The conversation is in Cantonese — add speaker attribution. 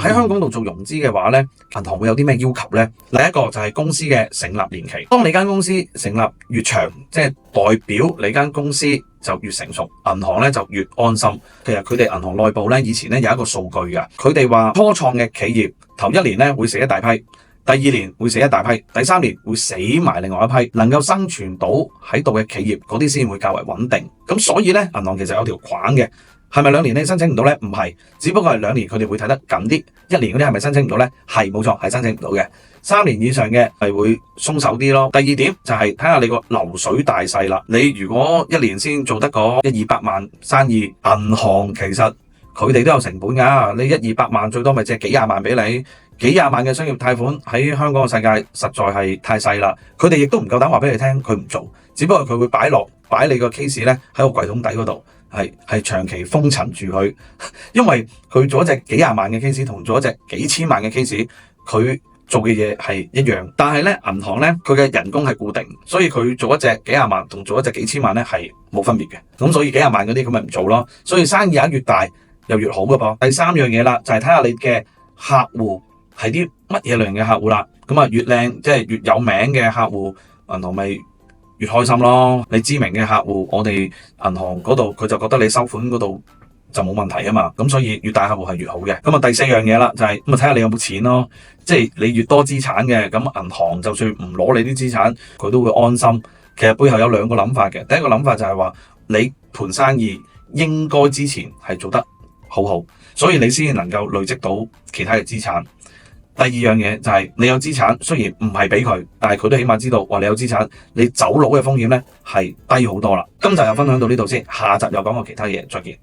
Speaker 1: 喺香港度做融資嘅話咧，銀行會有啲咩要求咧？第一個就係公司嘅成立年期。當你間公司成立越長，即係代表你間公司就越成熟，銀行咧就越安心。其實佢哋銀行內部咧以前咧有一個數據嘅，佢哋話初創嘅企業頭1年咧會死一大批。第2年會死一大批，第3年會死埋另外一批，能夠生存到喺度嘅企業嗰啲先會較為穩定。咁所以咧，銀行其實有條框嘅，係咪2年你申請唔到咧？唔係，只不過係2年佢哋會睇得緊啲。1年嗰啲係咪申請唔到咧？係冇錯，係申請唔到嘅。3年以上嘅係會鬆手啲咯。第2點就係睇下你個流水大細啦。你如果1年先做得嗰100-200萬生意，銀行其實佢哋都有成本㗎。你100-200萬最多咪借幾廿萬俾你。幾廿萬嘅商業貸款喺香港嘅世界實在係太細啦，佢哋亦都唔夠膽話俾你聽佢唔做，只不過佢會擺你個 case 咧喺個櫃桶底嗰度，係長期封塵住佢，因為佢做一隻幾廿萬嘅 case 同做一隻幾千萬嘅 case， 佢做嘅嘢係一樣，但係咧銀行咧佢嘅人工係固定，所以佢做一隻幾廿萬同做一隻幾千萬咧係冇分別嘅，咁所以幾廿萬嗰啲佢咪唔做咯，所以生意額越大又越好㗎噃。第3樣嘢啦，就係睇下你嘅客戶係啲乜嘢類型嘅客戶啦，咁啊越靚即係越有名嘅客戶，銀行咪越開心咯。你知名嘅客戶，我哋銀行嗰度佢就覺得你收款嗰度就冇問題啊嘛，咁所以越大客戶係越好嘅。咁啊第4樣嘢啦，就係咁啊睇下你有冇錢咯，即係你越多資產嘅，咁銀行就算唔攞你啲資產，佢都會安心。其實背後有2個諗法嘅，第一個諗法就係話你盤生意應該之前係做得好好，所以你先能夠累積到其他嘅資產。第2樣嘢就係你有資產，雖然唔係俾佢，但係佢都起碼知道話你有資產，你走佬嘅風險咧係低好多啦。今集就分享到呢度先，下集又講過其他嘢，再見。